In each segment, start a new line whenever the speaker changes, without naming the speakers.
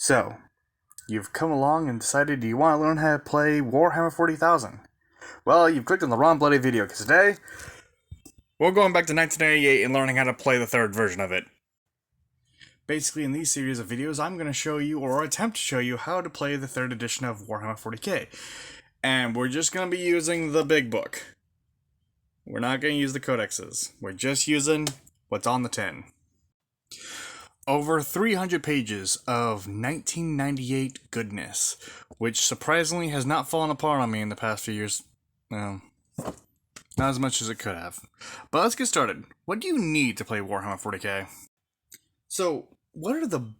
So, you've come along and decided you want to learn how to play Warhammer 40,000. Well, you've clicked on the wrong bloody video, because today, we're going back to 1988 and learning how to play the third version of it. Basically, in these series of videos, I'm going to show you, or attempt to show you, how to play the third edition of Warhammer 40k. And we're just going to be using the big book. We're not going to use the codexes. We're just using what's on the tin. Over 300 pages of 1998 goodness, which surprisingly has not fallen apart on me in the past few years. Well, not as much as it could have. But let's get started. What do you need to play Warhammer 40k? So, what are the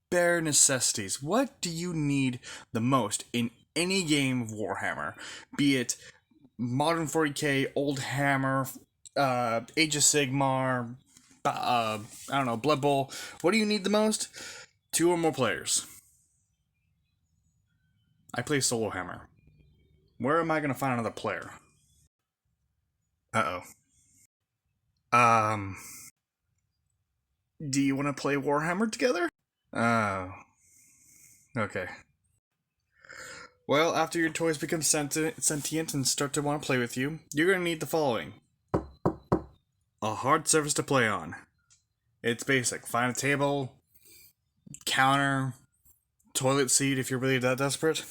bare necessities? What do you need the most in any game of Warhammer? Be it modern 40k, old Hammer, Age of Sigmar, I don't know, Blood Bowl. What do you need the most? 2 or more players. I play solo Hammer. Where am I going to find another player? Uh-oh. Do you want to play Warhammer together? Oh. Okay. Well, after your toys become sentient and start to want to play with you, you're going to need the following. A hard surface to play on. It's basic. Find a table, counter, toilet seat if you're really that desperate.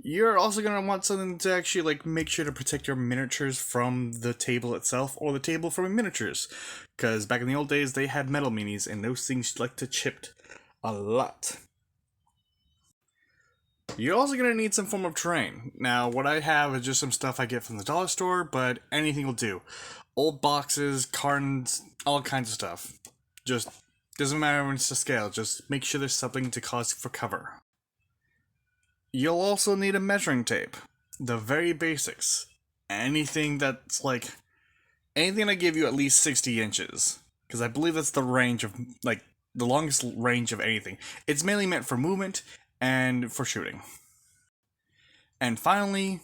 You're also going to want something to actually make sure to protect your miniatures from the table itself or the table from miniatures. Because back in the old days they had metal minis and those things like to chip a lot. You're also going to need some form of terrain. Now, what I have is just some stuff I get from the dollar store, but anything will do. Old boxes, cartons, all kinds of stuff. Just doesn't matter when it's to scale, just make sure there's something to cause for cover. You'll also need a measuring tape. The very basics. Anything that's anything I give you at least 60 inches. Because I believe that's the range of, the longest range of anything. It's mainly meant for movement and for shooting. And finally,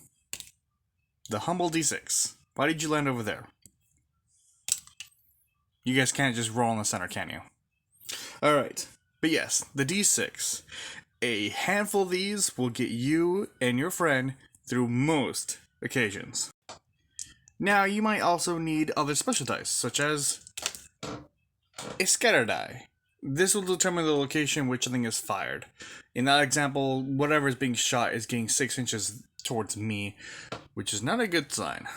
the humble D6. Why did you land over there? You guys can't just roll in the center, can you? Alright, but yes, the D6. A handful of these will get you and your friend through most occasions. Now, you might also need other special dice, such as a scatter die. This will determine the location which thing is fired. In that example, whatever is being shot is getting 6 inches towards me, which is not a good sign.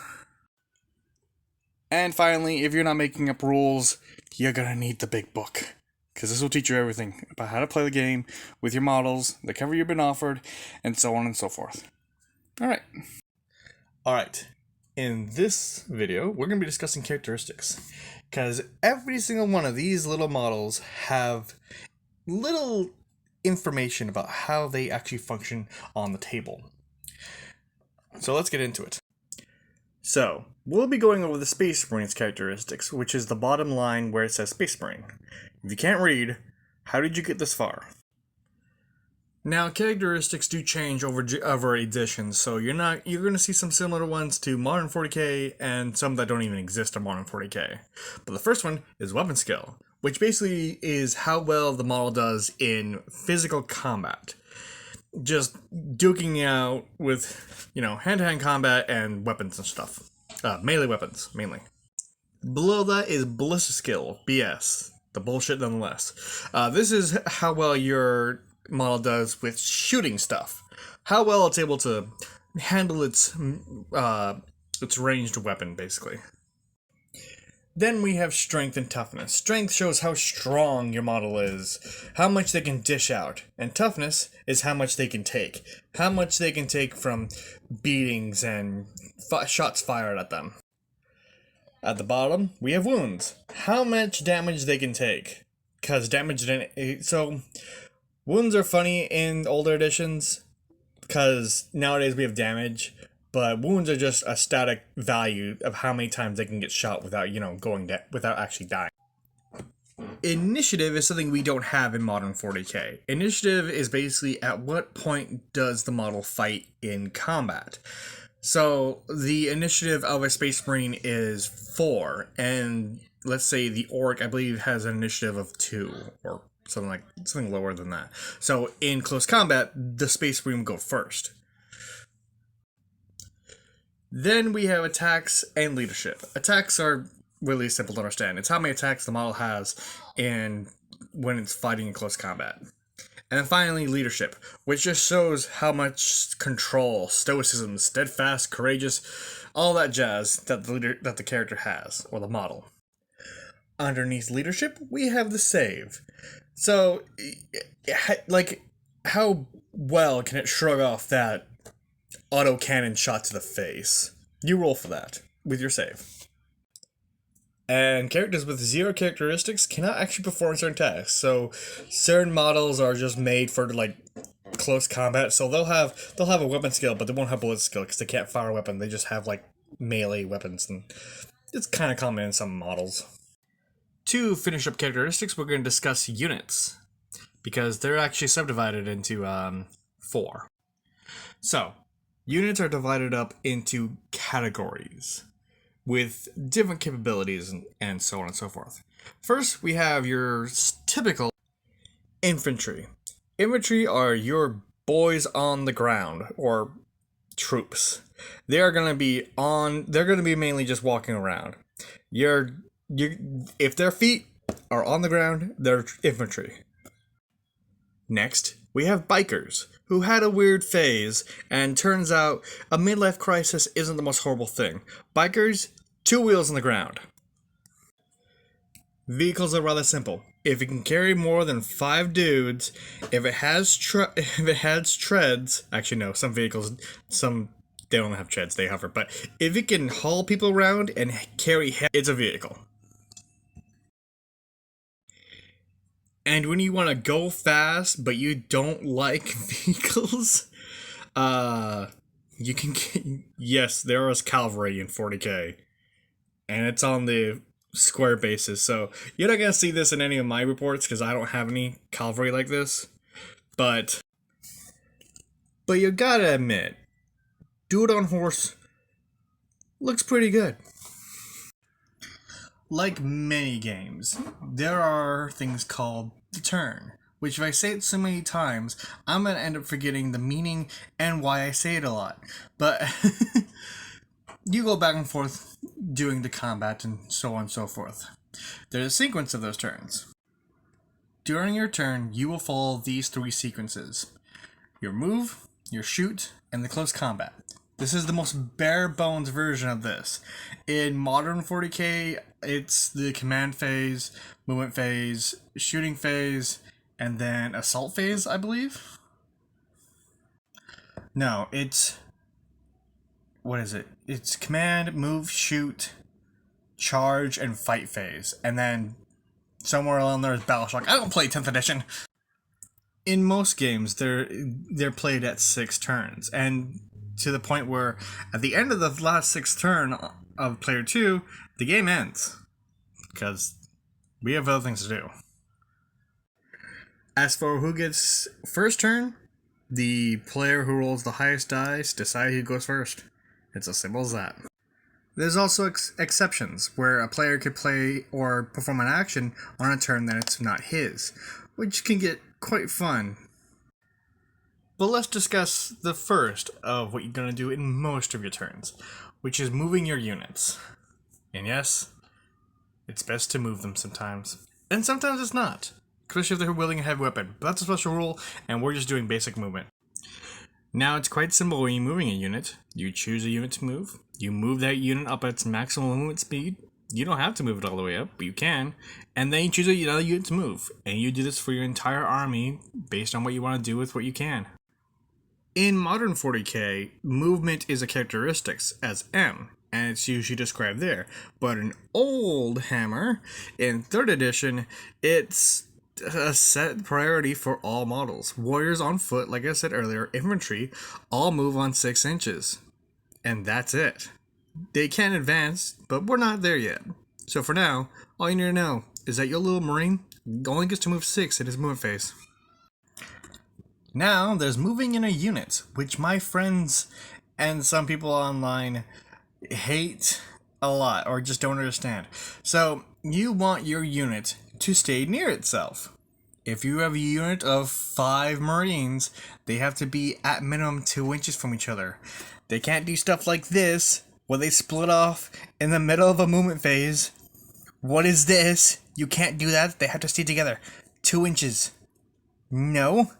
And finally, if you're not making up rules, you're gonna need the big book. Because this will teach you everything about how to play the game with your models, the cover you've been offered, and so on and so forth. Alright. In this video, we're going to be discussing characteristics. Because every single one of these little models have little information about how they actually function on the table. So let's get into it. So, we'll be going over the Space Marine's characteristics, which is the bottom line where it says Space Marine. If you can't read, how did you get this far? Now, characteristics do change over editions, so you're going to see some similar ones to Modern 40k and some that don't even exist in Modern 40k. But the first one is weapon skill, which basically is how well the model does in physical combat. Just duking out with, hand-to-hand combat and weapons and stuff. Melee weapons, mainly. Below that is ballistic skill, BS. The bullshit nonetheless. This is how well your model does with shooting stuff. How well it's able to handle its ranged weapon, basically. Then we have strength and toughness. Strength shows how strong your model is, how much they can dish out, and toughness is how much they can take. How much they can take from beatings and shots fired at them. At the bottom, we have wounds. How much damage they can take. Because wounds are funny in older editions, because nowadays we have damage, but wounds are just a static value of how many times they can get shot without, without actually dying. Initiative is something we don't have in Modern 40k. Initiative is basically at what point does the model fight in combat. So, the initiative of a Space Marine is 4, and let's say the orc, I believe, has an initiative of 2 or something lower than that. So in close combat, the Space Marine will go first. Then we have attacks and leadership. Attacks are really simple to understand. It's how many attacks the model has and when it's fighting in close combat. And then finally, leadership, which just shows how much control, stoicism, steadfast, courageous, all that jazz that the character has, or the model. Underneath leadership, we have the save. So, like, how well can it shrug off that autocannon shot to the face? You roll for that with your save. And characters with 0 characteristics cannot actually perform certain tasks. So certain models are just made for like close combat. So they'll have a weapon skill, but they won't have bullet skill because they can't fire a weapon. They just have like melee weapons, and it's kind of common in some models. To finish up characteristics, we're going to discuss units because they're actually subdivided into 4. So units are divided up into categories with different capabilities and so on and so forth. First, we have your typical infantry. Infantry are your boys on the ground, or troops. They're going to be mainly just walking around. If their feet are on the ground, they're infantry. Next, we have bikers, who had a weird phase, and turns out a midlife crisis isn't the most horrible thing. Bikers, 2 wheels on the ground. Vehicles are rather simple. If it can carry more than 5 dudes, if it has treads, actually no, some vehicles, they don't have treads, they hover, but if it can haul people around and carry it's a vehicle. And when you want to go fast, but you don't like vehicles, you can get, yes, there is cavalry in 40k. And it's on the square basis, so you're not going to see this in any of my reports, because I don't have any cavalry like this. But you gotta admit, dude on horse looks pretty good. Like many games, there are things called the turn, which if I say it so many times, I'm going to end up forgetting the meaning and why I say it a lot. But you go back and forth doing the combat and so on and so forth. There's a sequence of those turns. During your turn, you will follow these 3 sequences: your move, your shoot, and the close combat. This is the most bare bones version of this. In modern 40k, it's the command phase, movement phase, shooting phase, and then assault phase, I believe? No, it's... what is it? It's command, move, shoot, charge, and fight phase. And then somewhere along there is battle shock. I don't play 10th edition! In most games, they're played at 6 turns, and to the point where at the end of the last 6th turn of player 2, the game ends, because we have other things to do. As for who gets first turn, the player who rolls the highest dice decides who goes first. It's as simple as that. There's also exceptions, where a player could play or perform an action on a turn that it's not his, which can get quite fun. But let's discuss the first of what you're going to do in most of your turns, which is moving your units. And yes, it's best to move them sometimes. And sometimes it's not, especially if they're wielding a heavy weapon. But that's a special rule, and we're just doing basic movement. Now it's quite simple when you're moving a unit. You choose a unit to move. You move that unit up at its maximum movement speed. You don't have to move it all the way up, but you can. And then you choose another unit to move. And you do this for your entire army based on what you want to do with what you can. In modern 40k, movement is a characteristics as M, and it's usually described there. But in old Hammer, in 3rd edition, it's a set priority for all models. Warriors on foot, like I said earlier, infantry, all move on 6 inches. And that's it. They can advance, but we're not there yet. So for now, all you need to know is that your little Marine only gets to move 6 in his movement phase. Now, there's moving in a unit, which my friends and some people online hate a lot, or just don't understand. So, you want your unit to stay near itself. If you have a unit of 5 Marines, they have to be at minimum 2 inches from each other. They can't do stuff like this, where they split off in the middle of a movement phase. What is this? You can't do that. They have to stay together. 2 inches. No.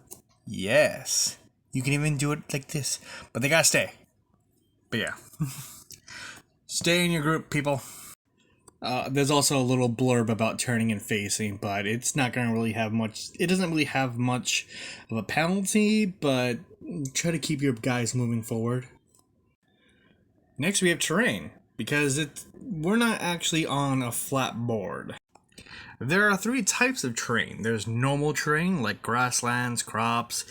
Yes. You can even do it like this. But they gotta stay. But yeah. Stay in your group, people. There's also a little blurb about turning and facing, but it's not going to really have much. It doesn't really have much of a penalty, but try to keep your guys moving forward. Next, we have terrain, because we're not actually on a flat board. There are 3 types of terrain. There's normal terrain, like grasslands, crops,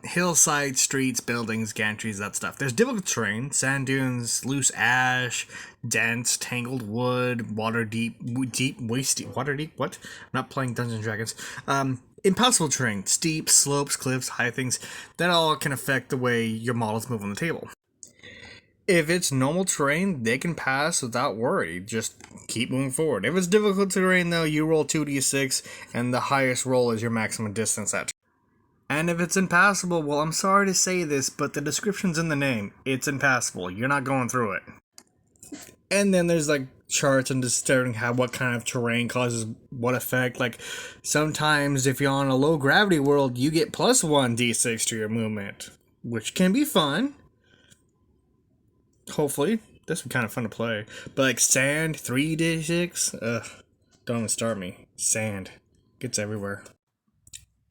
hillsides, streets, buildings, gantries, that stuff. There's difficult terrain, sand dunes, loose ash, dense, tangled wood, water deep, what? I'm not playing Dungeons & Dragons. Impossible terrain, steep, slopes, cliffs, high things. That all can affect the way your models move on the table. If it's normal terrain, they can pass without worry. Just keep moving forward. If it's difficult terrain, though, you roll 2d6, and the highest roll is your maximum distance at. And if it's impassable, well, I'm sorry to say this, but the description's in the name. It's impassable. You're not going through it. And then there's, like, charts and just stating what kind of terrain causes what effect. Like, sometimes if you're on a low gravity world, you get plus 1d6 to your movement, which can be fun. Hopefully. This would be kind of fun to play. But like sand, 3d6? Ugh. Don't even start me. Sand. Gets everywhere.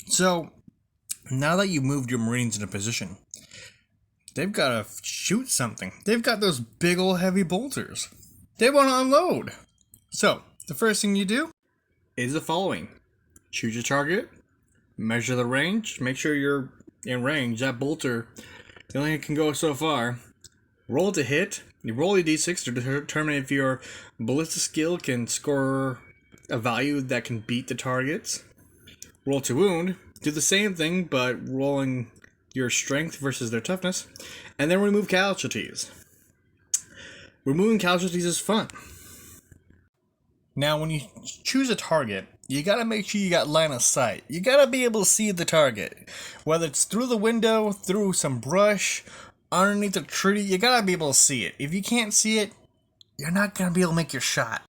So, now that you've moved your Marines into position, they've got to shoot something. They've got those big ol' heavy bolters. They want to unload. So, the first thing you do is the following. Choose your target. Measure the range. Make sure you're in range. That bolter, it only can go so far. Roll to hit. You roll a d6 to determine if your ballista skill can score a value that can beat the targets. Roll to wound. Do the same thing, but rolling your strength versus their toughness. And then remove casualties. Removing casualties is fun. Now, when you choose a target, you gotta make sure you got line of sight. You gotta be able to see the target. Whether it's through the window, through some brush, underneath a tree, you gotta be able to see it. If you can't see it, you're not gonna be able to make your shot.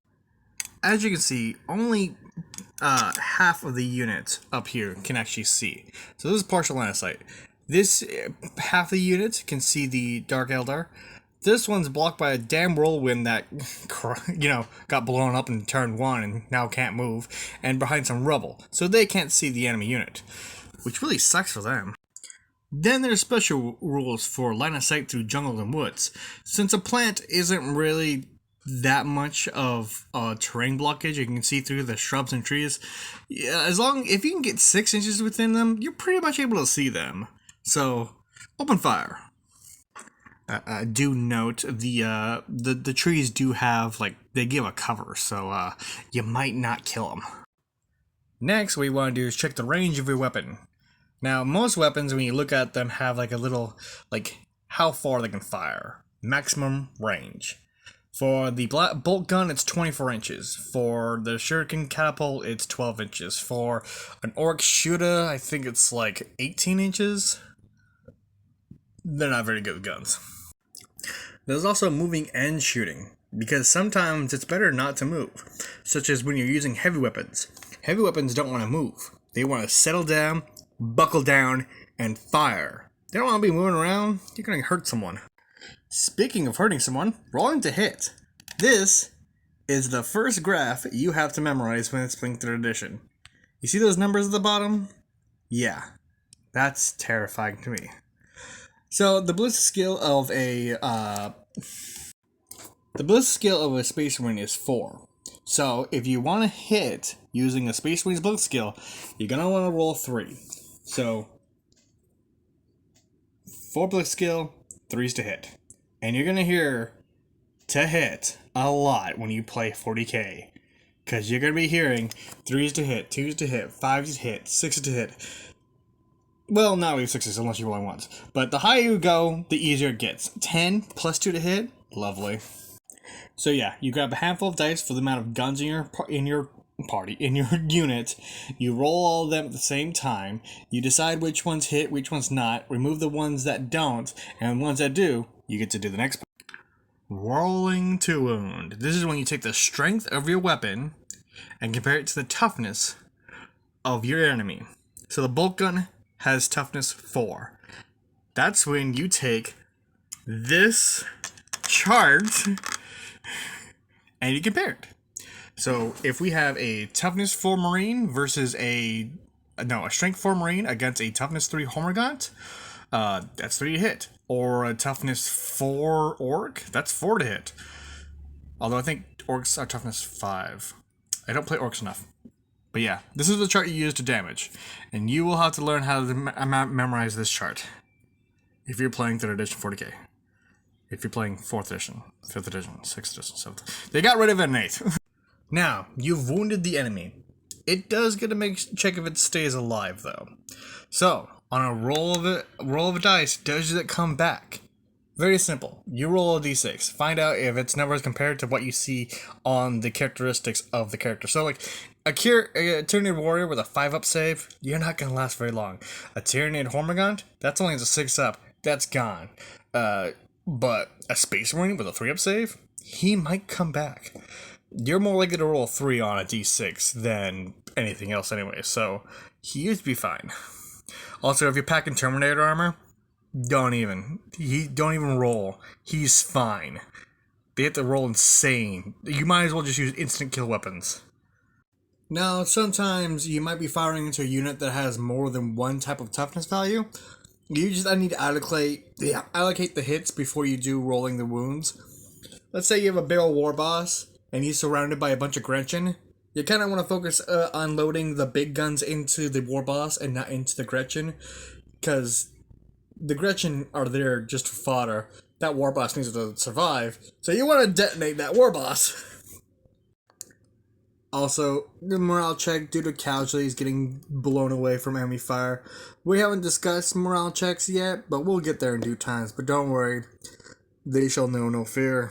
As you can see, only half of the units up here can actually see. So this is partial line of sight. This half of the units can see the Dark Eldar. This one's blocked by a damn whirlwind that, got blown up in turn 1 and now can't move, and behind some rubble, so they can't see the enemy unit, which really sucks for them. Then there's special rules for line of sight through jungle and woods. Since a plant isn't really that much of a terrain blockage, you can see through the shrubs and trees. If you can get 6 inches within them, you're pretty much able to see them. So, open fire. Do note the trees do have they give a cover, so you might not kill them. Next, what you want to do is check the range of your weapon. Now, most weapons, when you look at them, have a little, how far they can fire. Maximum range. For the bolt gun, it's 24 inches. For the shuriken catapult, it's 12 inches. For an orc shooter, I think it's 18 inches. They're not very good guns. There's also moving and shooting, because sometimes it's better not to move, such as when you're using heavy weapons. Heavy weapons don't want to move. They want to settle down, buckle down, and fire. They don't want to be moving around. You're going to hurt someone. Speaking of hurting someone, rolling to hit. This is the first graph you have to memorize when it's playing 3rd edition. You see those numbers at the bottom? Yeah, that's terrifying to me. So the ballistic skill of a Space Marine is 4. So if you want to hit using a Space Marine's ballistic skill, you're gonna want to roll 3. So 4 ballistic skill, 3's to hit, and you're gonna hear to hit a lot when you play 40k, because you're gonna be hearing 3's to hit, 2's to hit, 5's to hit, 6's to hit. Well, not really 6s unless you roll once. But the higher you go, the easier it gets. 10 plus 2 to hit, lovely. So yeah, you grab a handful of dice for the amount of guns in your unit. You roll all of them at the same time. You decide which ones hit, which ones not. Remove the ones that don't, and the ones that do, you get to do the next part. Rolling to wound. This is when you take the strength of your weapon and compare it to the toughness of your enemy. So the bolt gun has toughness 4. That's when you take this chart and you compare it. So if we have a toughness 4 Marine versus a strength 4 Marine against a toughness 3 Hormigaunt, that's 3 to hit. Or a toughness 4 Orc, that's 4 to hit. Although I think Orcs are toughness 5. I don't play Orcs enough. But yeah, this is the chart you use to damage. And you will have to learn how to memorize this chart. If you're playing 3rd edition 40k. If you're playing 4th edition, 5th edition, 6th edition, 7th. They got rid of it in 8th. Now, you've wounded the enemy. It does get to check if it stays alive, though. So, on a roll of a dice, does it come back? Very simple. You roll a d6. Find out if its numbers compared to what you see on the characteristics of the character. So, like, a Tyranid Warrior with a 5-up save, you're not going to last very long. A Tyranid Hormigaunt, that's only a 6-up. That's gone. But a Space Marine with a 3-up save, he might come back. You're more likely to roll a 3 on a d6 than anything else anyway, so he used to be fine. Also, if you're packing Terminator armor, don't even roll. He's fine. They have to roll insane. You might as well just use instant kill weapons. Now, sometimes you might be firing into a unit that has more than one type of toughness value. You just need to allocate the hits before you do rolling the wounds. Let's say you have a barrel war boss, and he's surrounded by a bunch of Gretchen. You kind of want to focus on loading the big guns into the war boss and not into the Gretchen, because the Gretchen are there just for fodder. That war boss needs to survive, so you want to detonate that war boss. Also, the morale check due to casualties getting blown away from enemy fire. We haven't discussed morale checks yet, but we'll get there in due times. But don't worry, they shall know no fear.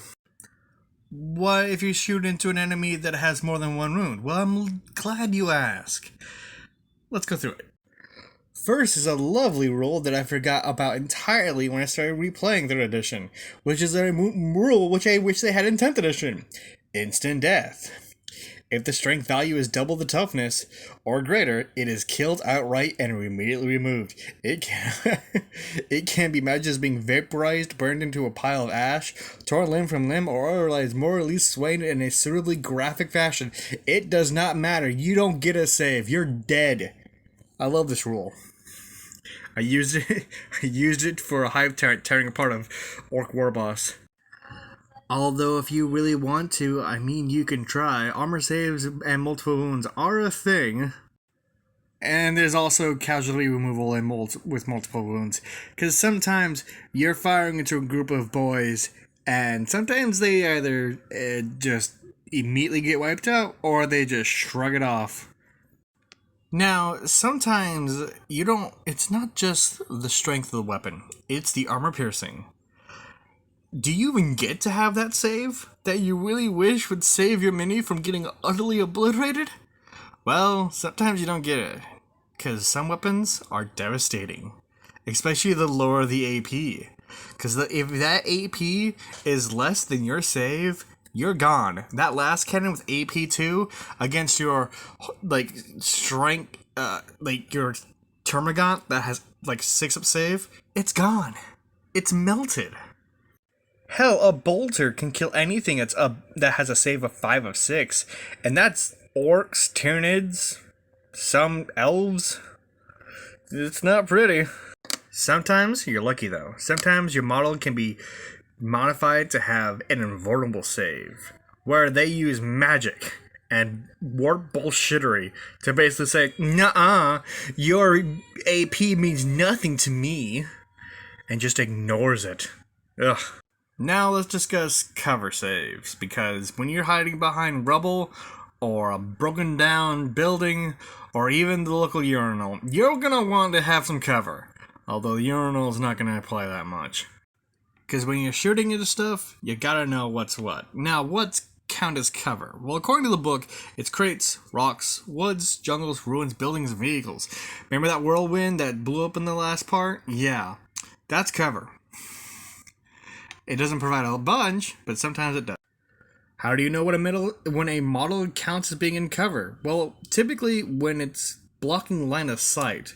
What if you shoot into an enemy that has more than one wound? Well, I'm glad you ask. Let's go through it. First is a lovely rule that I forgot about entirely when I started replaying 3rd edition, which is a rule which I wish they had in 10th edition. Instant death. If the strength value is double the toughness or greater, it is killed outright and immediately removed. It can be imagined as being vaporized, burned into a pile of ash, torn limb from limb, or otherwise more or less swayed in a suitably graphic fashion. It does not matter. You don't get a save. You're dead. I love this rule. I used it for a hive tearing apart of Orc War Boss. Although if you really want to, I mean, you can try. Armor saves and multiple wounds are a thing. And there's also casualty removal and with multiple wounds. Because sometimes you're firing into a group of boys, and sometimes they either just immediately get wiped out, or they just shrug it off. Now, sometimes it's not just the strength of the weapon, it's the armor piercing. Do you even get to have that save that you really wish would save your mini from getting utterly obliterated? Well, sometimes you don't get it, because some weapons are devastating, especially the lower the AP. Because if that AP is less than your save, you're gone. That last cannon with AP 2 against your strength, your Termagant that has 6-up save, it's gone. It's melted. Hell, a bolter can kill anything that has a save of 5 of 6, and that's orcs, Tyranids, some elves. It's not pretty. Sometimes you're lucky though. Sometimes your model can be modified to have an invulnerable save, where they use magic and warp bullshittery to basically say, "Nuh-uh, your AP means nothing to me," and just ignores it. Ugh. Now let's discuss cover saves, because when you're hiding behind rubble, or a broken down building, or even the local urinal, you're gonna want to have some cover, although the urinal is not gonna apply that much. Because when you're shooting into stuff, you gotta know what's what. Now, what's count as cover? Well, according to the book, it's crates, rocks, woods, jungles, ruins, buildings, and vehicles. Remember that whirlwind that blew up in the last part? Yeah, that's cover. It doesn't provide a bunch, but sometimes it does. How do you know when a model counts as being in cover? Well, typically when it's blocking line of sight.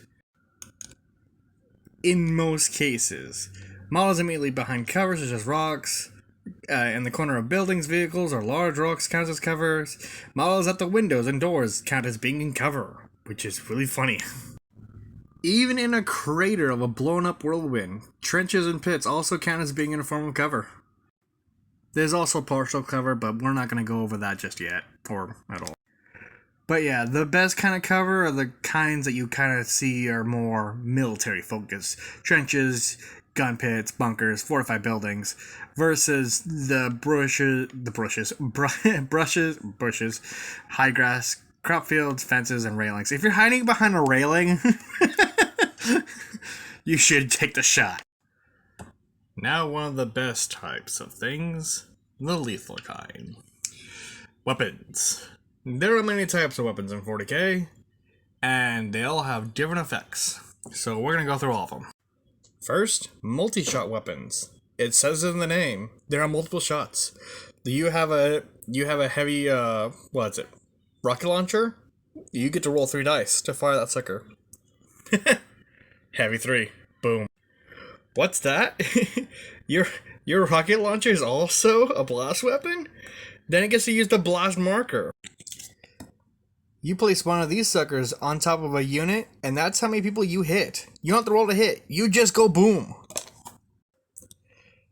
In most cases. Models immediately behind cover, such as rocks, in the corner of buildings, vehicles, or large rocks count as covers. Models at the windows and doors count as being in cover, which is really funny. Even in a crater of a blown up whirlwind, trenches and pits also count as being in a form of cover. There's also partial cover, but we're not going to go over that just yet, or at all. But yeah, the best kind of cover are the kinds that you kind of see are more military focused. Trenches, gun pits, bunkers, fortified buildings, versus the bushes, high grass, crop fields, fences, and railings. If you're hiding behind a railing, you should take the shot. Now, one of the best types of things, the lethal kind. Weapons. There are many types of weapons in 40k, and they all have different effects. So we're going to go through all of them. First, multi-shot weapons. It says in the name, there are multiple shots. You have a heavy, rocket launcher? You get to roll 3 dice to fire that sucker. Heavy 3. Boom. What's that? Your rocket launcher is also a blast weapon? Then it gets to use the blast marker. You place one of these suckers on top of a unit, and that's how many people you hit. You don't have to roll to hit. You just go boom.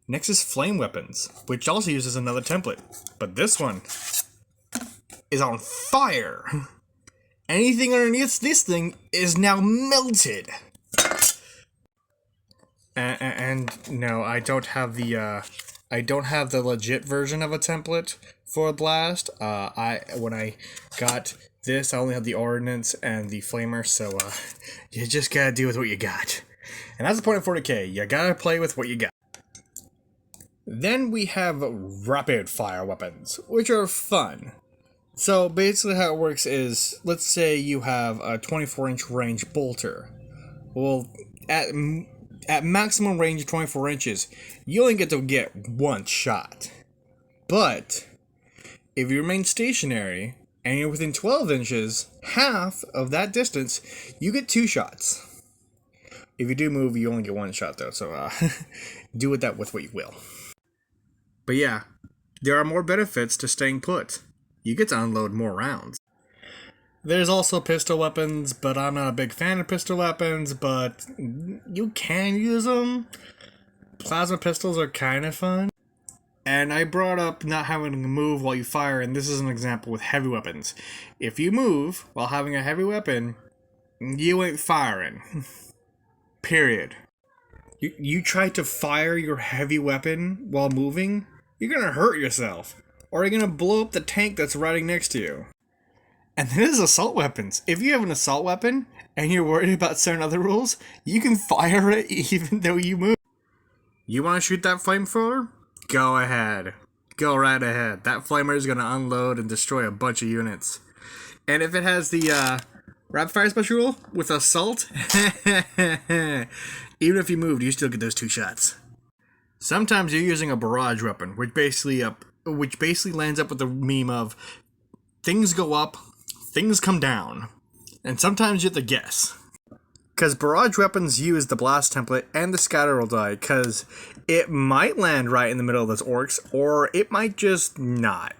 Next is flame weapons, which also uses another template. But this one is on fire. Anything underneath this thing is now melted. And no, I don't have the legit version of a template for a blast. When I got this, I only had the ordnance and the flamer, so you just gotta deal with what you got. And that's the point of 40k. You gotta play with what you got. Then we have rapid fire weapons, which are fun. So basically how it works is, let's say you have a 24-inch range bolter. Well, at maximum range of 24 inches, you only get to get 1 shot. But if you remain stationary and you're within 12 inches, half of that distance, you get 2 shots. If you do move, you only get 1 shot though, so do with that with what you will. But yeah, there are more benefits to staying put. You get to unload more rounds. There's also pistol weapons, but I'm not a big fan of pistol weapons, but you can use them. Plasma pistols are kind of fun. And I brought up not having to move while you fire, and this is an example with heavy weapons. If you move while having a heavy weapon, you ain't firing. Period. You try to fire your heavy weapon while moving, you're gonna hurt yourself. Or you're gonna blow up the tank that's riding next to you. And then there's assault weapons. If you have an assault weapon and you're worried about certain other rules, you can fire it even though you move. You want to shoot that flamethrower? Go ahead. Go right ahead. That flamer is going to unload and destroy a bunch of units. And if it has the rapid fire special rule with assault, even if you moved, you still get those 2 shots. Sometimes you're using a barrage weapon, which basically lands up with the meme of things go up, things come down, and sometimes you have to guess. Because barrage weapons use the blast template and the scatter roll die, because it might land right in the middle of those orcs, or it might just not.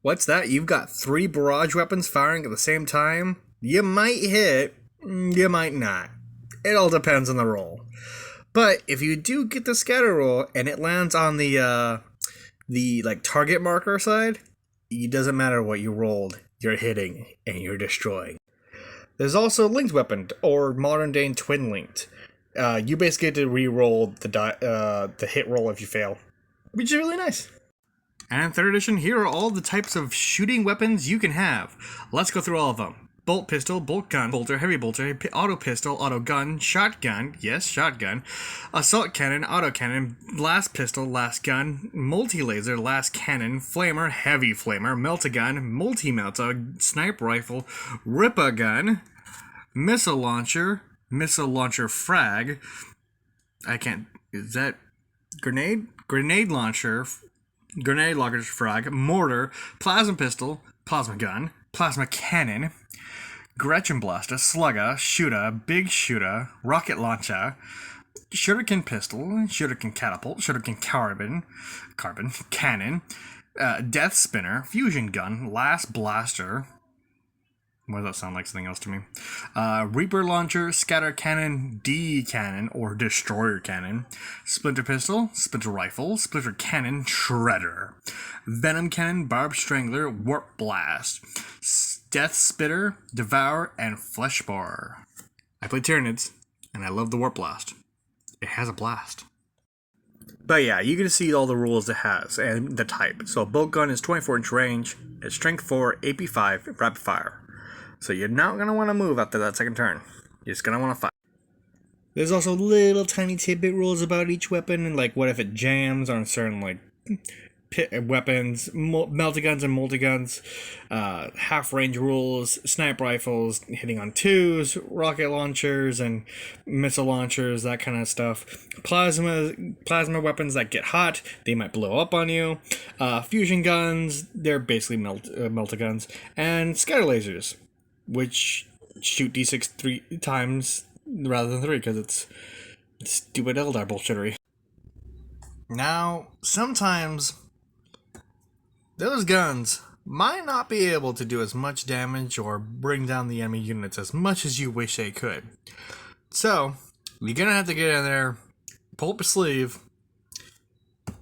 What's that? You've got 3 barrage weapons firing at the same time? You might hit, you might not. It all depends on the roll. But if you do get the scatter roll and it lands on the target marker side, it doesn't matter what you rolled, you're hitting and you're destroying. There's also linked weapon, or modern day twin linked. You basically get to re-roll the hit roll if you fail, which is really nice. And in 3rd edition, here are all the types of shooting weapons you can have. Let's go through all of them. bolt pistol, bolt gun, bolter, heavy bolter, auto pistol, auto gun, shotgun, yes, shotgun, assault cannon, auto cannon, last pistol, last gun, multi-laser, last cannon, flamer, heavy flamer, melt-a-gun, multi-melta, sniper rifle, rip-a-gun, missile launcher frag, I can't, is that grenade? Grenade launcher frag, mortar, plasma pistol, plasma gun, plasma cannon, Gretchen blaster, slugger, shooter, big shooter, rocket launcher, shuriken pistol, shuriken catapult, shuriken carbon, cannon, death spinner, fusion gun, last blaster. Why does that sound like something else to me? Reaper launcher, scatter cannon, D cannon, or destroyer cannon, splinter pistol, splinter rifle, splinter cannon, shredder, venom cannon, barb strangler, warp blast, death spitter, devour, and flesh borer. I play Tyranids, and I love the warp blast. It has a blast. But yeah, you can see all the rules it has and the type. So a bolt gun is 24-inch range, it's strength 4, AP 5, rapid fire. So you're not going to want to move after that second turn. You're just going to want to fight. There's also little tiny tidbit rules about each weapon, and like what if it jams on certain like weapons, melt-a-guns and multi-guns, half-range rules, sniper rifles hitting on 2s, rocket launchers and missile launchers, that kind of stuff. Plasma weapons that get hot, they might blow up on you. Fusion guns, they're basically melt-a-guns. And scatter lasers, which shoot D6 3 times rather than 3 because it's stupid Eldar bullshittery. Now, sometimes those guns might not be able to do as much damage or bring down the enemy units as much as you wish they could. So, you're gonna have to get in there, pull up a sleeve,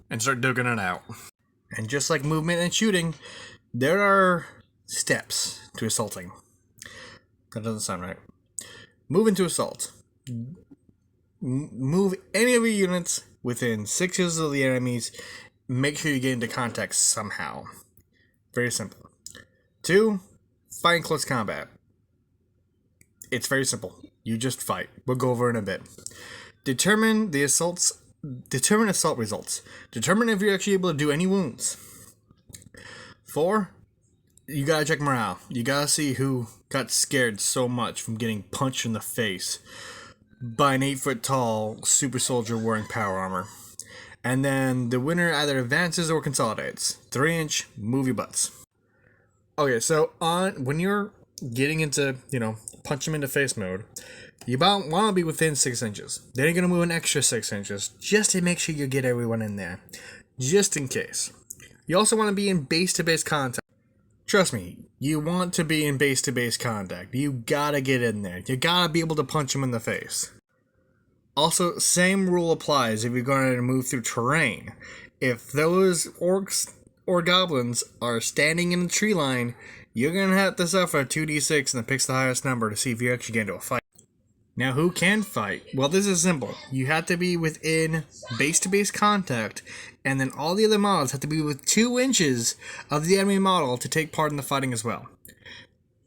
and start digging it out. And just like movement and shooting, there are steps to assaulting. That doesn't sound right. Move into assault. Move any of your units within 6 inches of the enemies. Make sure you get into contact somehow. Very simple. 2, fight in close combat. It's very simple. You just fight. We'll go over in a bit. Determine assault results. Determine if you're actually able to do any wounds. 4, you gotta check morale. You gotta see who got scared so much from getting punched in the face by an 8-foot-tall super soldier wearing power armor. And then the winner either advances or consolidates. 3-inch, move your butts. Okay, so when you're getting into, punch them in the face mode, you want to be within 6 inches. Then you're going to move an extra 6 inches just to make sure you get everyone in there. Just in case. You also want to be in base-to-base contact. Trust me, you want to be in base-to-base contact. You gotta get in there. You gotta be able to punch them in the face. Also, same rule applies if you're going to move through terrain. If those orcs or goblins are standing in the tree line, you're going to have to suffer 2d6 and it picks the highest number to see if you actually get into a fight. Now, who can fight? Well, this is simple. You have to be within base-to-base contact, and then all the other models have to be within 2 inches of the enemy model to take part in the fighting as well.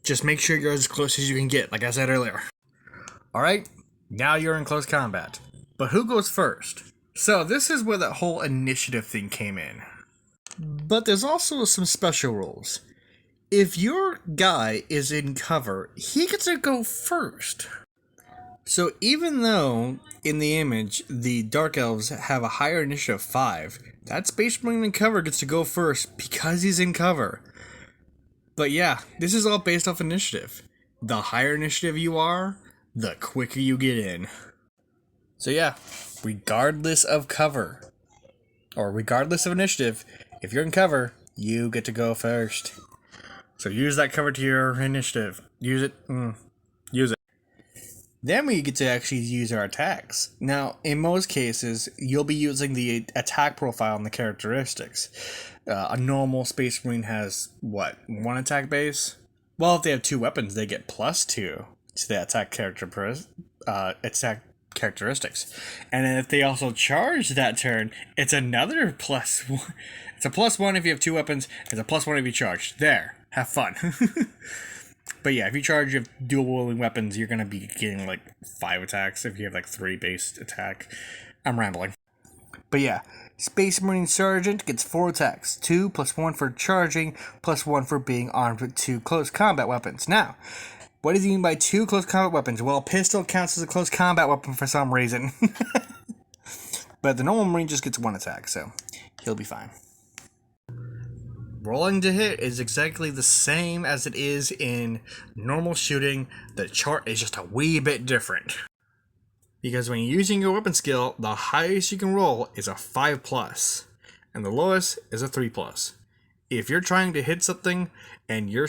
Just make sure you're as close as you can get, like I said earlier. Alright, now you're in close combat. But who goes first? So this is where that whole initiative thing came in. But there's also some special rules. If your guy is in cover, he gets to go first. So even though, in the image, the Dark Elves have a higher initiative of 5, that Space Marine in cover gets to go first because he's in cover. But yeah, this is all based off initiative. The higher initiative you are, the quicker you get in. So yeah, regardless of cover, or regardless of initiative, if you're in cover, you get to go first. So use that cover to your initiative. Use it. Use it. Then we get to actually use our attacks. Now, in most cases, you'll be using the attack profile and the characteristics. A normal Space Marine has, what, 1 attack base? Well, if they have 2 weapons, they get +2 to the attack characteristics. And then if they also charge that turn, it's another +1. It's a +1 if you have 2 weapons, it's a +1 if you charge. There, have fun. But yeah, if you charge your dual wielding weapons, you're gonna be getting like 5 attacks if you have like 3 base attack. I'm rambling. But yeah, Space Marine Sergeant gets 4 attacks, 2 plus 1 for charging, plus 1 for being armed with 2 close combat weapons. Now, what does he mean by 2 close combat weapons? Well, a pistol counts as a close combat weapon for some reason. But the normal Marine just gets 1 attack, so he'll be fine. Rolling to hit is exactly the same as it is in normal shooting. The chart is just a wee bit different. Because when you're using your weapon skill, the highest you can roll is a 5+, and the lowest is a 3+. If you're trying to hit something and you're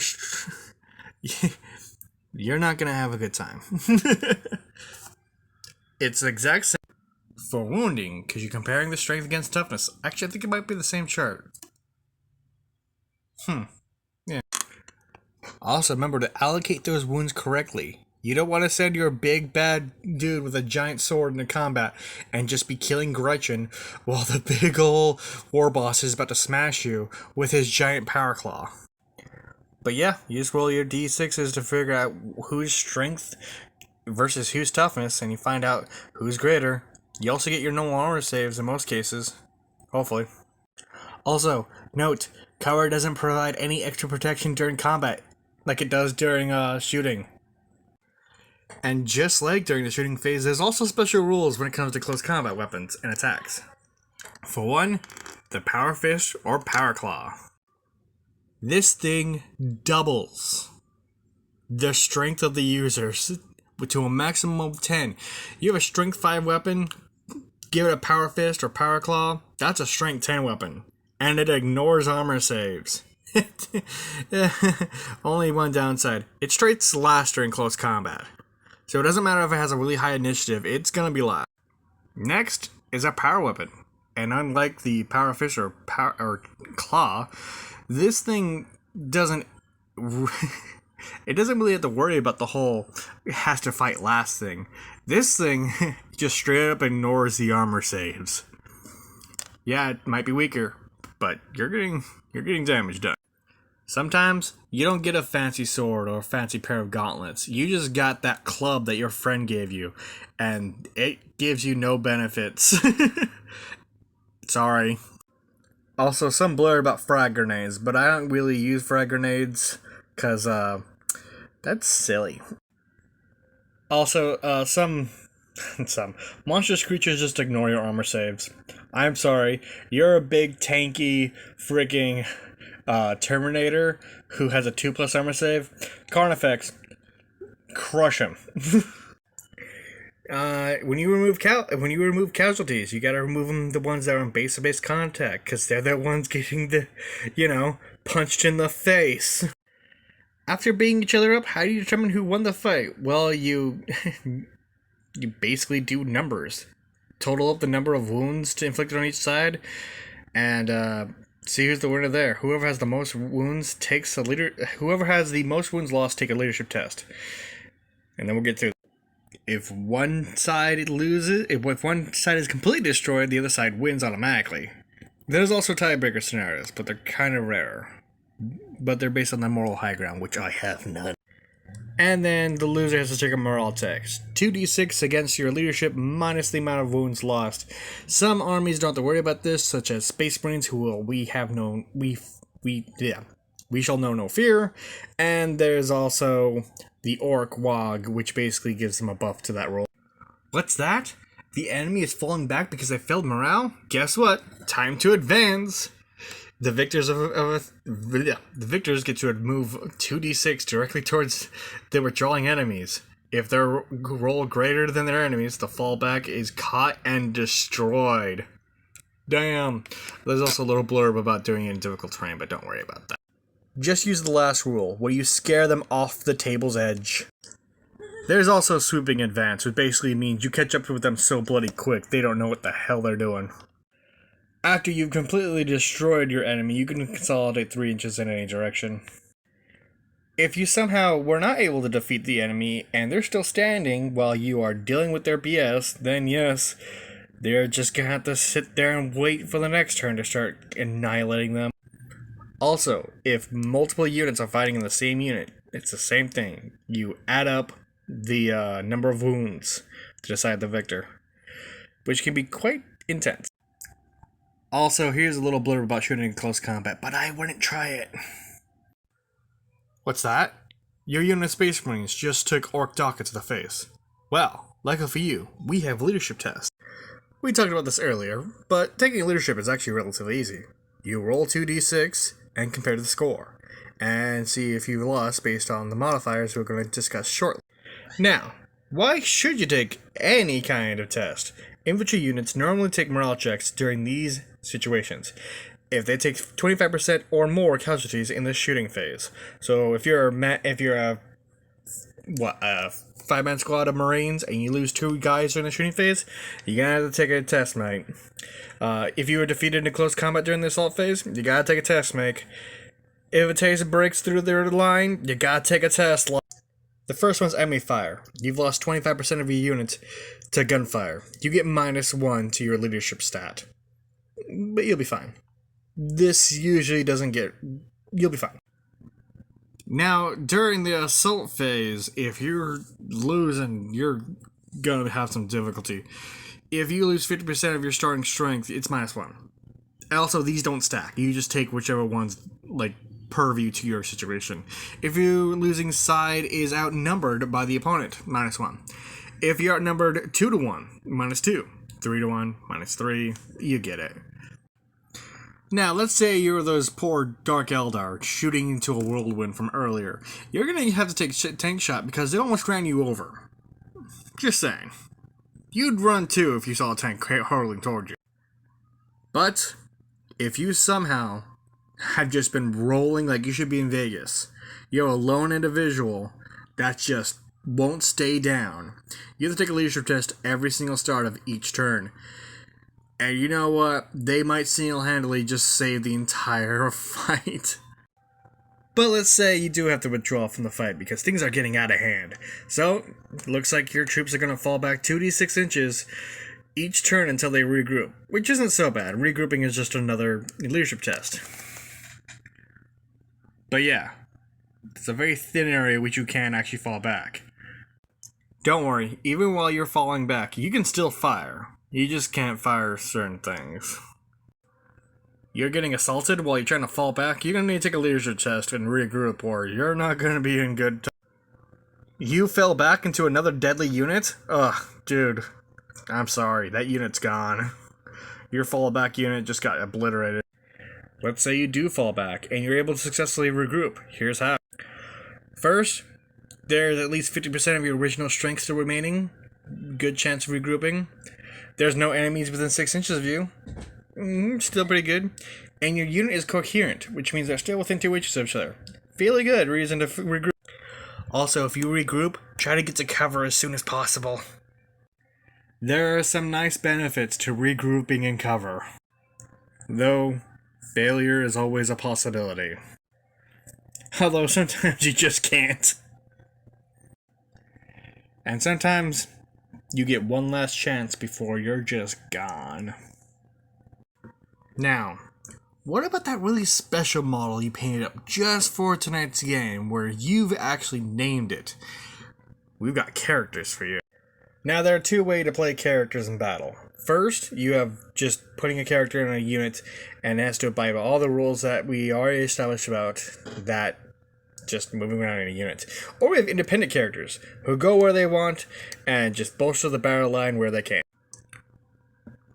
not gonna have a good time. It's the exact same for wounding, because you're comparing the strength against toughness. Actually, I think it might be the same chart. Yeah. Also, remember to allocate those wounds correctly. You don't want to send your big bad dude with a giant sword into combat and just be killing Gretchen while the big ol' war boss is about to smash you with his giant power claw. But yeah, you just roll your d6s to figure out whose strength versus whose toughness, and you find out who's greater. You also get your normal armor saves in most cases. Hopefully. Also, note, cover doesn't provide any extra protection during combat, like it does during shooting. And just like during the shooting phase, there's also special rules when it comes to close combat weapons and attacks. For one, the Power Fist or Power Claw. This thing doubles the strength of the users to a maximum of 10. You have a strength 5 weapon, give it a Power Fist or Power Claw, that's a strength 10 weapon. And it ignores armor saves. Only one downside. It straight slash during close combat. So it doesn't matter if it has a really high initiative, it's gonna be last. Next is a power weapon. And unlike the Power Fist or Claw, this thing doesn't it doesn't really have to worry about the whole it has to fight last thing. This thing just straight up ignores the armor saves. Yeah, it might be weaker, but you're getting damage done. Sometimes you don't get a fancy sword or a fancy pair of gauntlets. You just got that club that your friend gave you, and it gives you no benefits. Sorry. Also, some blur about frag grenades, but I don't really use frag grenades because that's silly. Also, some monstrous creatures just ignore your armor saves. I'm sorry, you're a big tanky freaking Terminator who has a 2+ armor save. Carnifex, crush him. When you remove casualties, you gotta remove them, the ones that are in base-to-base contact, because they're the ones getting the, punched in the face. After beating each other up, how do you determine who won the fight? Well, you basically do numbers. Total up the number of wounds inflicted on each side, and see who's the winner there. Whoever has the most wounds takes whoever has the most wounds lost take a leadership test. And then we'll get through. If one side loses, if one side is completely destroyed, the other side wins automatically. There's also tiebreaker scenarios, but they're kind of rare. But they're based on the moral high ground, which I have none. And then the loser has to take a morale test. 2d6 against your leadership minus the amount of wounds lost. Some armies don't have to worry about this, such as Space Marines, who we shall know no fear. And there's also the Orc Wog, which basically gives them a buff to that roll. What's that? The enemy is falling back because they failed morale? Guess what? Time to advance! The victors the victors get to move 2d6 directly towards the withdrawing enemies. If their roll greater than their enemies, the fallback is caught and destroyed. Damn. There's also a little blurb about doing it in difficult terrain, but don't worry about that. Just use the last rule, where you scare them off the table's edge. There's also swooping advance, which basically means you catch up with them so bloody quick, they don't know what the hell they're doing. After you've completely destroyed your enemy, you can consolidate 3 inches in any direction. If you somehow were not able to defeat the enemy, and they're still standing while you are dealing with their BS, then yes, they're just gonna have to sit there and wait for the next turn to start annihilating them. Also, if multiple units are fighting in the same unit, it's the same thing. You add up the number of wounds to decide the victor, which can be quite intense. Also, here's a little blurb about shooting in close combat, but I wouldn't try it. What's that? Your unit of Space Marines just took Orc Daka to the face. Well, luckily for you, we have leadership tests. We talked about this earlier, but taking leadership is actually relatively easy. You roll 2d6 and compare the score, and see if you lost based on the modifiers we're going to discuss shortly. Now, why should you take any kind of test? Infantry units normally take morale checks during these situations if they take 25% or more casualties in the shooting phase. So if you're a 5-man squad of Marines and you lose 2 guys during the shooting phase, you're gonna have to take a test, mate. If you were defeated in close combat during the assault phase, you gotta take a test, mate. If a taser breaks through their line, you gotta take a test. The first one's enemy fire. You've lost 25% of your units to gunfire. You get -1 to your leadership stat. But you'll be fine. This usually doesn't get... You'll be fine. Now, during the assault phase, if you're losing, you're gonna have some difficulty. If you lose 50% of your starting strength, it's -1. Also, these don't stack. You just take whichever one's, like, purview to your situation. If your losing side is outnumbered by the opponent, -1. If you're outnumbered 2-1, -2. 3-1, -3. You get it. Now, let's say you're those poor Dark Eldar shooting into a whirlwind from earlier. You're going to have to take a tank shot because they almost ran you over. Just saying. You'd run too if you saw a tank hurtling toward you. But, if you somehow have just been rolling like you should be in Vegas, you're a lone individual that just won't stay down. You have to take a leadership test every single start of each turn. And you know what? They might single-handedly just save the entire fight. But let's say you do have to withdraw from the fight because things are getting out of hand. So, looks like your troops are going to fall back 2d6 inches each turn until they regroup, which isn't so bad. Regrouping is just another leadership test. But yeah, it's a very thin area which you can actually fall back. Don't worry, even while you're falling back, you can still fire. You just can't fire certain things. You're getting assaulted while you're trying to fall back, you're going to need to take a leadership test and regroup, or you're not going to be in good time. You fell back into another deadly unit? Ugh, dude. I'm sorry, that unit's gone. Your fallback unit just got obliterated. Let's say you do fall back, and you're able to successfully regroup. Here's how. First, there's at least 50% of your original strength still remaining. Good chance of regrouping. There's no enemies within 6 inches of you. Still pretty good. And your unit is coherent, which means they're still within 2 inches of each other. Fairly good reason to regroup. Also, if you regroup, try to get to cover as soon as possible. There are some nice benefits to regrouping in cover. Though, failure is always a possibility. Although sometimes you just can't. And sometimes you get one last chance before you're just gone. Now, what about that really special model you painted up just for tonight's game where you've actually named it? We've got characters for you. Now, there are 2 ways to play characters in battle. First, you have just putting a character in a unit and it has to abide by all the rules that we already established about that just moving around in a unit. Or we have independent characters who go where they want and just bolster the battle line where they can.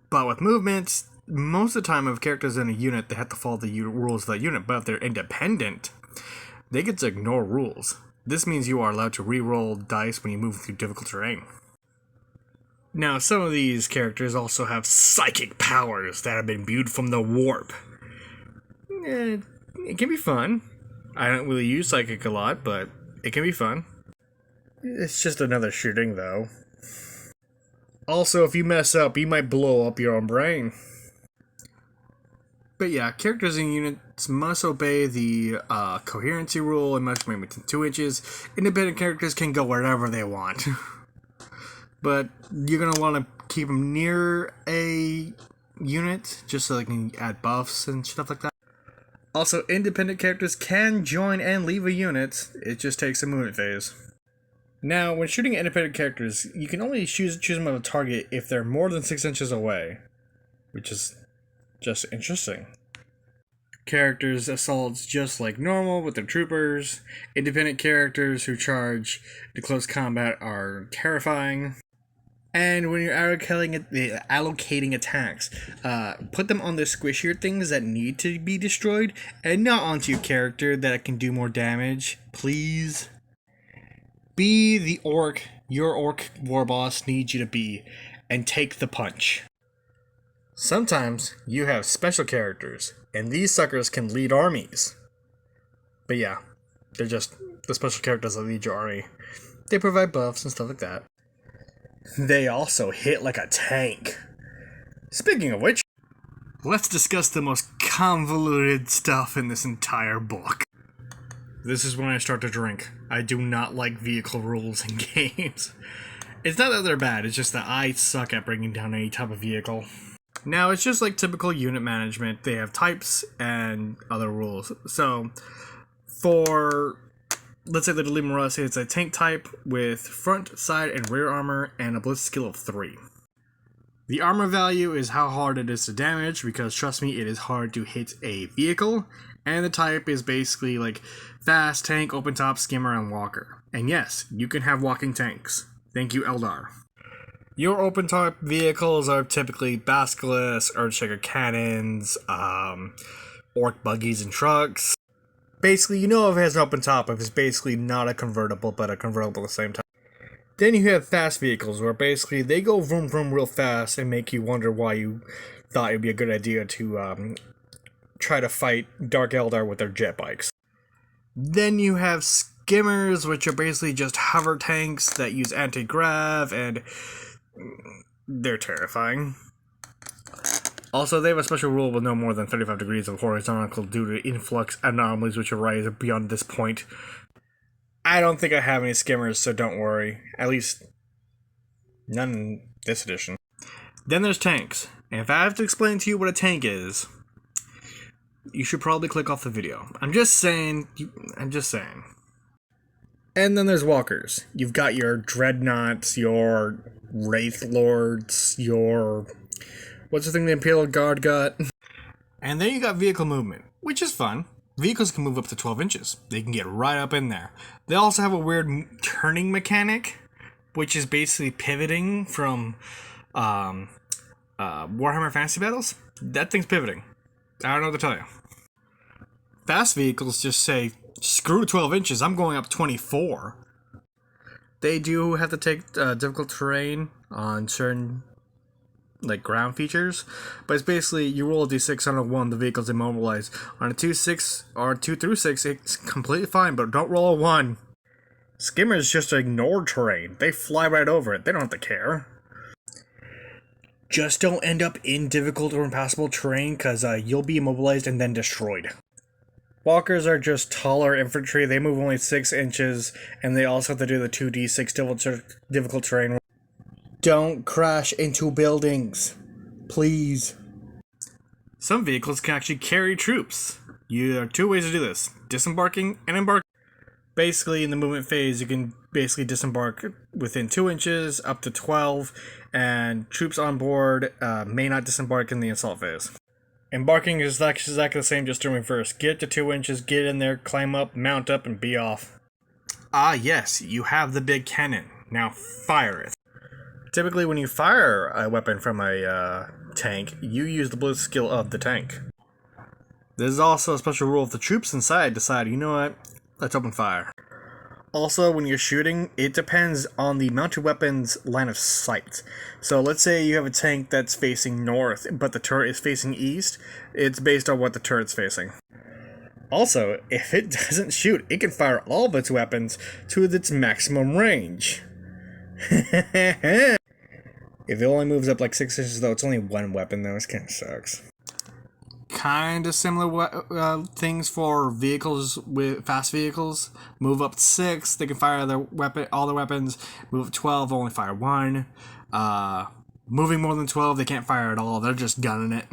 But with movements, most of the time if characters in a unit, they have to follow the rules of that unit. But if they're independent, they get to ignore rules. This means you are allowed to re-roll dice when you move through difficult terrain. Now, some of these characters also have psychic powers that have been imbued from the warp. It can be fun. I don't really use psychic a lot, but it can be fun. It's just another shooting, though. Also, if you mess up, you might blow up your own brain. But yeah, characters in units must obey the coherency rule and must remain within 2 inches. Independent characters can go wherever they want. But you're going to want to keep them near a unit just so they can add buffs and stuff like that. Also, independent characters can join and leave a unit, it just takes a movement phase. Now, when shooting independent characters, you can only choose them on a target if they're more than 6 inches away, which is just interesting. Characters assaults just like normal with their troopers. Independent characters who charge to close combat are terrifying. And when you're allocating attacks, put them on the squishier things that need to be destroyed, and not onto your character that can do more damage, please. Be the orc your orc war boss needs you to be, and take the punch. Sometimes you have special characters, and these suckers can lead armies. But yeah, they're just the special characters that lead your army. They provide buffs and stuff like that. They also hit like a tank. Speaking of which, let's discuss the most convoluted stuff in this entire book. This is when I start to drink. I do not like vehicle rules in games. It's not that they're bad, it's just that I suck at bringing down any type of vehicle. Now, it's just like typical unit management. They have types and other rules. So, for, let's say the Delimarus, it's a tank type with front, side, and rear armor and a blitz skill of 3. The armor value is how hard it is to damage, because trust me, it is hard to hit a vehicle. And the type is basically like fast, tank, open top, skimmer, and walker. And yes, you can have walking tanks. Thank you, Eldar. Your open top vehicles are typically basilisks, earthshaker cannons, orc buggies and trucks. Basically, you know if it has an open top, if it's basically not a convertible, but a convertible at the same time. Then you have fast vehicles, where basically they go vroom vroom real fast and make you wonder why you thought it would be a good idea to try to fight Dark Eldar with their jet bikes. Then you have skimmers, which are basically just hover tanks that use anti-grav, and they're terrifying. Also, they have a special rule with no more than 35 degrees of horizontal due to influx anomalies which arise beyond this point. I don't think I have any skimmers, so don't worry. At least, none in this edition. Then there's tanks. And if I have to explain to you what a tank is, you should probably click off the video. I'm just saying. And then there's walkers. You've got your dreadnoughts, your wraith lords, your... what's the thing the Imperial Guard got? And then you got vehicle movement, which is fun. Vehicles can move up to 12 inches. They can get right up in there. They also have a weird turning mechanic, which is basically pivoting from Warhammer Fantasy Battles. That thing's pivoting. I don't know what to tell you. Fast vehicles just say, screw 12 inches, I'm going up 24. They do have to take difficult terrain on certain like ground features, but it's basically you roll a d6 on a 1, the vehicle's immobilized. On a 2-6 or 2-6, it's completely fine, but don't roll a 1. Skimmers just ignore terrain. They fly right over it. They don't have to care. Just don't end up in difficult or impassable terrain, because you'll be immobilized and then destroyed. Walkers are just taller infantry. They move only 6 inches, and they also have to do the 2d6 difficult terrain. Don't crash into buildings, please. Some vehicles can actually carry troops. There are 2 ways to do this: disembarking and embarking. Basically, in the movement phase, you can basically disembark within 2 inches up to 12, and troops on board may not disembark in the assault phase. Embarking is exactly the same, just doing first. Get to 2 inches, get in there, climb up, mount up, and be off. Ah yes, you have the big cannon. Now fire it. Typically, when you fire a weapon from a tank, you use the blitz skill of the tank. There's also a special rule if the troops inside decide, you know what, let's open fire. Also, when you're shooting, it depends on the mounted weapon's line of sight. So let's say you have a tank that's facing north, but the turret is facing east. It's based on what the turret's facing. Also, if it doesn't shoot, it can fire all of its weapons to its maximum range. If it only moves up like 6 inches, though, it's only one weapon, though. It kind of sucks. Kind of similar things for vehicles with fast vehicles. Move up to 6, they can fire all their weapons. Move up to 12, only fire 1. Moving more than 12, they can't fire at all. They're just gunning it.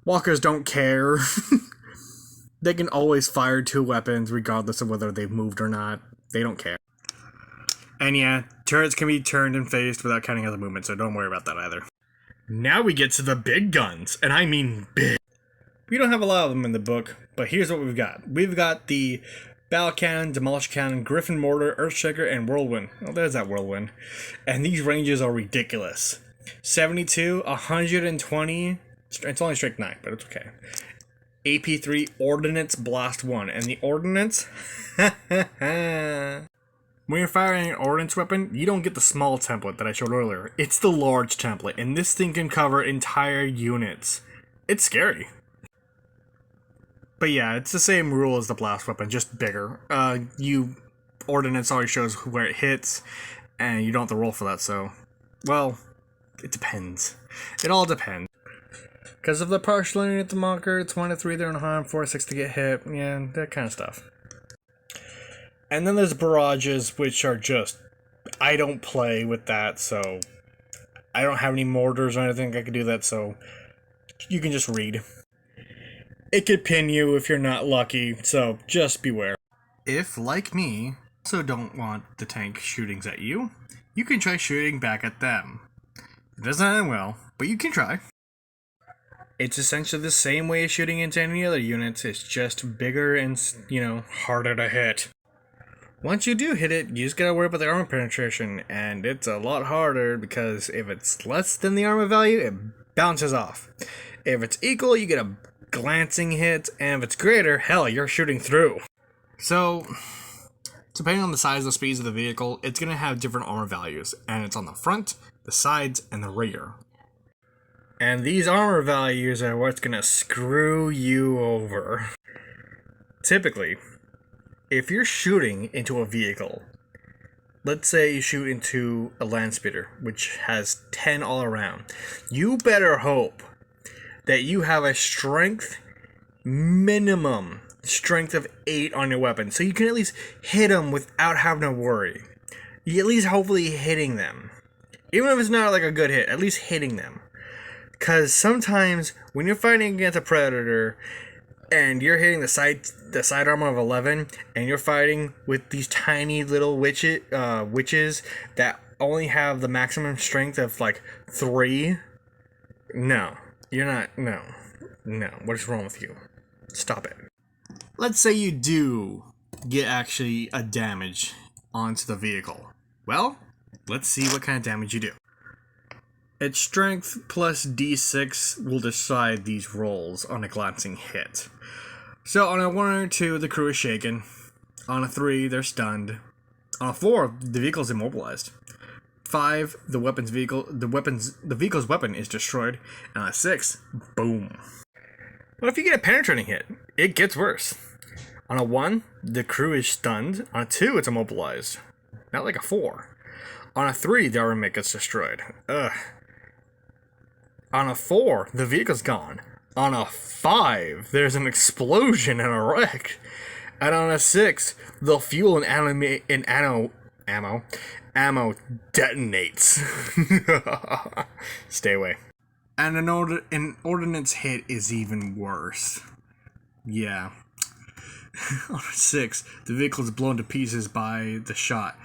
Walkers don't care. They can always fire 2 weapons regardless of whether they've moved or not. They don't care. And yeah, turrets can be turned and faced without counting other movement, so don't worry about that either. Now we get to the big guns, and I mean big. We don't have a lot of them in the book, but here's what we've got. We've got the Battle Cannon, Demolish Cannon, Griffin Mortar, Earthshaker, and Whirlwind. Oh, there's that Whirlwind. And these ranges are ridiculous. 72, 120, it's only strike 9, but it's okay. AP3 Ordnance Blast 1. And the Ordnance... When you're firing an Ordnance weapon, you don't get the small template that I showed earlier. It's the large template, and this thing can cover entire units. It's scary. But yeah, it's the same rule as the blast weapon, just bigger. Ordnance always shows where it hits, and you don't have to roll for that, so... Well, it depends. It all depends. Because of the partial unit to marker, it's 1 to 3 they're unharmed, 4 to 6 to get hit, yeah, that kind of stuff. And then there's barrages, which are just... I don't play with that, so... I don't have any mortars or anything I can do that, so... You can just read. It could pin you if you're not lucky, so just beware. If, like me, also don't want the tank shootings at you, you can try shooting back at them. It doesn't end well, but you can try. It's essentially the same way as shooting into any other units, it's just bigger and, harder to hit. Once you do hit it, you just gotta worry about the armor penetration, and it's a lot harder because if it's less than the armor value, it bounces off. If it's equal, you get a glancing hit, and if it's greater, hell, you're shooting through. So, depending on the size and speeds of the vehicle, it's gonna have different armor values, and it's on the front, the sides, and the rear. And these armor values are what's gonna screw you over. Typically, if you're shooting into a vehicle, let's say you shoot into a land speeder, which has 10 all around, you better hope that you have a minimum strength of 8 on your weapon, so you can at least hit them without having to worry. You at least hopefully hitting them. Even if it's not like a good hit, at least hitting them. Because sometimes when you're fighting against a predator and you're hitting the side armor of 11 and you're fighting with these tiny little witches that only have the maximum strength of like 3, no, you're not, no, what is wrong with you? Stop it. Let's say you do get actually a damage onto the vehicle. Well, let's see what kind of damage you do. Its strength plus d6 will decide these rolls on a glancing hit. So on a 1 or 2, the crew is shaken. On a 3, they're stunned. On a 4, the vehicle's immobilized. 5, the vehicle's weapon is destroyed. And on a 6, boom. But if you get a penetrating hit, it gets worse. On a 1, the crew is stunned. On a 2, it's immobilized. Not like a 4. On a 3, the armament gets destroyed. Ugh. On a 4, the vehicle's gone. On a 5, there's an explosion and a wreck. And on a 6, the fuel and ammo detonates. Stay away. And an ordnance hit is even worse. Yeah. On a 6, the vehicle is blown to pieces by the shot.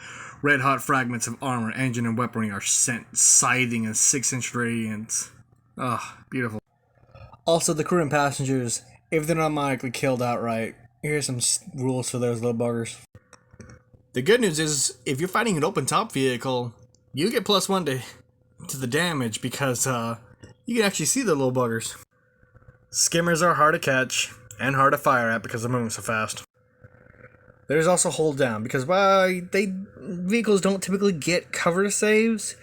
Red hot fragments of armor, engine, and weaponry are sent scything in 6-inch radiance. Ah, beautiful. Also, the crew and passengers, if they're not automatically killed outright, here's some rules for those little buggers. The good news is, if you're fighting an open-top vehicle, you get +1 to the damage because you can actually see the little buggers. Skimmers are hard to catch and hard to fire at because they're moving so fast. There's also hold down because vehicles don't typically get cover saves.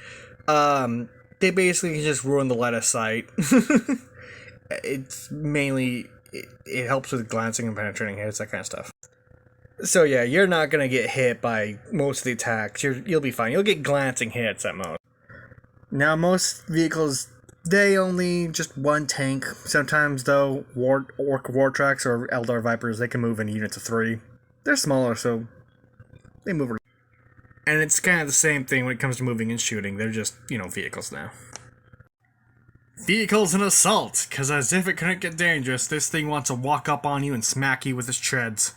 They basically just ruin the line of sight. It's mainly it helps with glancing and penetrating hits, that kind of stuff. So yeah, you're not gonna get hit by most of the attacks. You'll be fine. You'll get glancing hits at most. Now most vehicles, they only just 1 tank. Sometimes though, Orc War Tracks or Eldar Vipers, they can move in units of 3. They're smaller, so they move around. And it's kind of the same thing when it comes to moving and shooting. They're just, vehicles now. Vehicles and assault, because as if it couldn't get dangerous, this thing wants to walk up on you and smack you with its treads.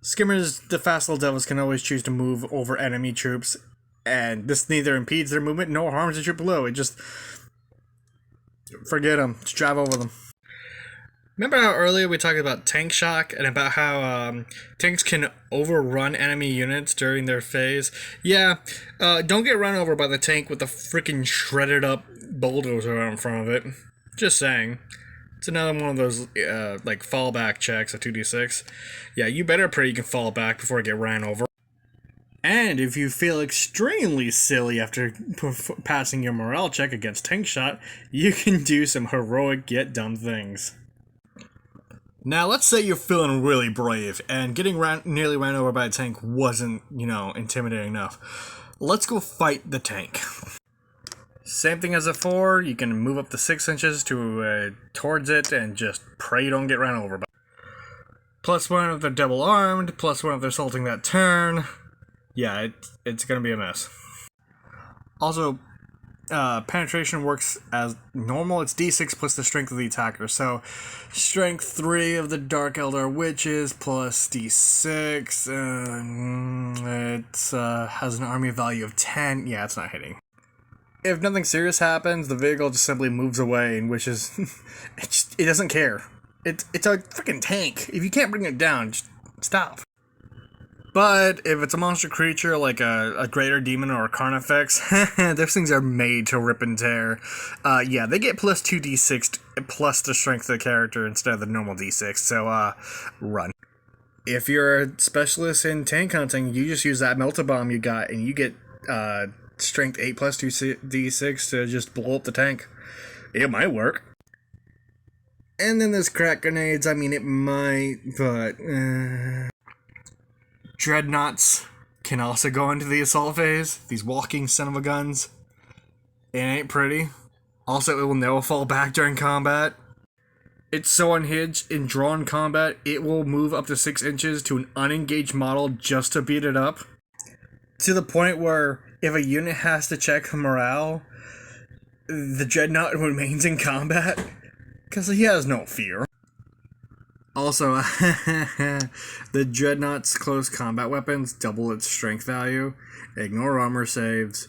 Skimmers, the fast little devils, can always choose to move over enemy troops, and this neither impedes their movement nor harms the troop below. It just... forget them. Just drive over them. Remember how earlier we talked about tank shock and about how tanks can overrun enemy units during their phase? Yeah, don't get run over by the tank with the freaking shredded up bulldozer in front of it. Just saying. It's another one of those like fallback checks at 2d6. Yeah, you better pray you can fall back before you get ran over. And if you feel extremely silly after passing your morale check against tank shot, you can do some heroic yet dumb things. Now, let's say you're feeling really brave, and getting nearly ran over by a tank wasn't, intimidating enough. Let's go fight the tank. Same thing as before, you can move up to 6 inches towards it, and just pray you don't get ran over by it. +1 if they're double armed, +1 if they're assaulting that turn. Yeah, it's gonna be a mess. Also, penetration works as normal. It's d6 plus the strength of the attacker. So, strength 3 of the Dark Eldar Witches plus d6. It has an army value of 10. Yeah, it's not hitting. If nothing serious happens, the vehicle just simply moves away, and which is it doesn't care. It's a freaking tank. If you can't bring it down, just stop. But if it's a monster creature like a greater demon or a carnifex, those things are made to rip and tear. Yeah, they get plus 2d6 plus the strength of the character instead of the normal d6, so run. If you're a specialist in tank hunting, you just use that melta bomb you got and you get strength 8 plus 2d6 to just blow up the tank. It might work. And then there's crack grenades. I mean, it might, but... Dreadnoughts can also go into the assault phase. These walking son of a guns. It ain't pretty. Also, it will never fall back during combat. It's so unhinged in drawn combat, it will move up to 6 inches to an unengaged model just to beat it up. To the point where if a unit has to check morale, the Dreadnought remains in combat because he has no fear. Also, the Dreadnought's close combat weapons double its strength value, ignore armor saves.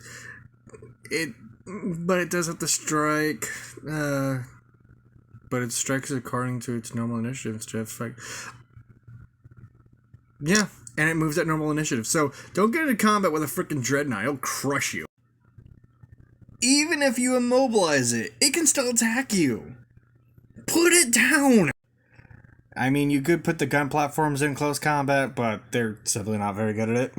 But it does have to strike. But it strikes according to its normal initiative instead of strike. Yeah, and it moves at normal initiative. So don't get into combat with a freaking Dreadnought; it'll crush you. Even if you immobilize it, it can still attack you. Put it down. I mean, you could put the gun platforms in close combat, but they're simply not very good at it.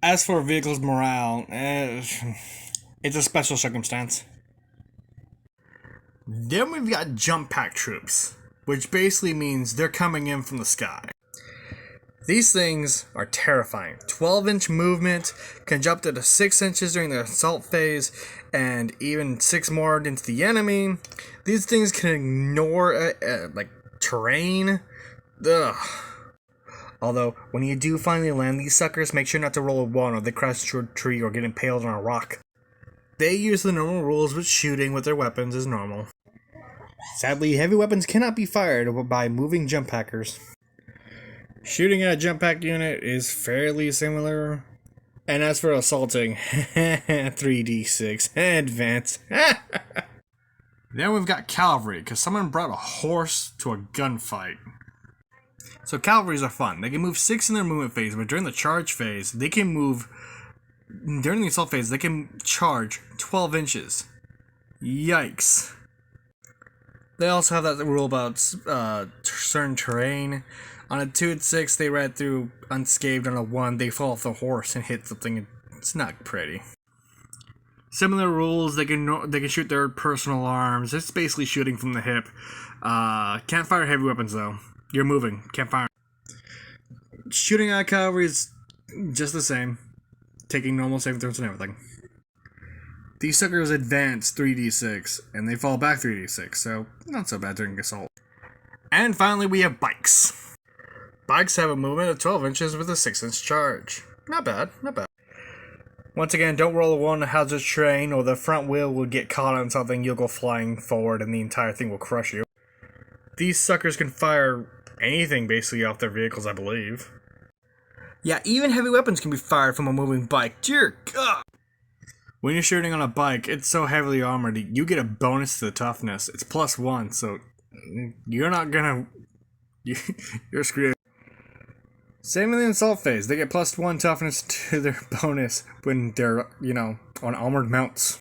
As for vehicles' morale, it's a special circumstance. Then we've got jump pack troops, which basically means they're coming in from the sky. These things are terrifying. 12-inch movement, can jump to 6 inches during the assault phase, and even 6 more into the enemy. These things can ignore, terrain. Ugh. Although, when you do finally land these suckers, make sure not to roll a 1 or they crash into a tree or get impaled on a rock. They use the normal rules with shooting with their weapons as normal. Sadly, heavy weapons cannot be fired by moving jump packers. Shooting at a jump pack unit is fairly similar. And as for assaulting, 3d6, advance. Then we've got cavalry, because someone brought a horse to a gunfight. So cavalries are fun. They can move 6 in their movement phase, but during the charge phase, they can move... During the assault phase, they can charge 12 inches. Yikes. They also have that rule about certain terrain. On a 2 and 6, they ride through unscathed. On a 1, they fall off the horse and hit something. It's not pretty. Similar rules, they can shoot their personal arms. It's basically shooting from the hip. Can't fire heavy weapons though. You're moving, can't fire. Shooting at cavalry is just the same. Taking normal saving throws and everything. These suckers advance 3d6, and they fall back 3d6, so not so bad during assault. And finally we have bikes. Bikes have a movement of 12 inches with a 6-inch charge. Not bad, not bad. Once again, don't roll a 1 hazard terrain or the front wheel will get caught on something, you'll go flying forward and the entire thing will crush you. These suckers can fire anything basically off their vehicles, I believe. Yeah, even heavy weapons can be fired from a moving bike. Dear God! When you're shooting on a bike, it's so heavily armored, you get a bonus to the toughness. It's +1, so you're not gonna... You're screwed. Same in the assault phase, they get +1 toughness to their bonus when they're, on armored mounts.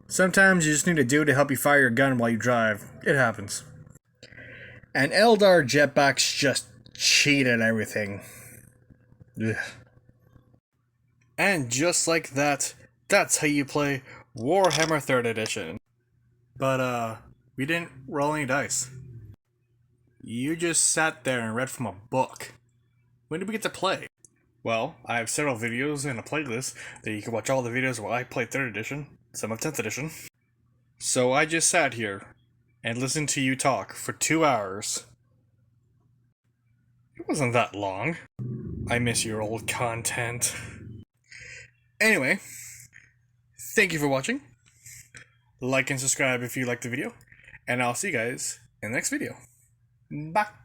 Sometimes you just need a dude to help you fire your gun while you drive. It happens. And Eldar jetpacks just cheat at everything. Ugh. And just like that, that's how you play Warhammer 3rd Edition. But, we didn't roll any dice. You just sat there and read from a book. When did we get to play? Well, I have several videos in a playlist that you can watch all the videos where I played 3rd Edition, some of 10th Edition. So I just sat here and listened to you talk for 2 hours. It wasn't that long. I miss your old content. Anyway, thank you for watching. Like and subscribe if you liked the video, and I'll see you guys in the next video. Bye!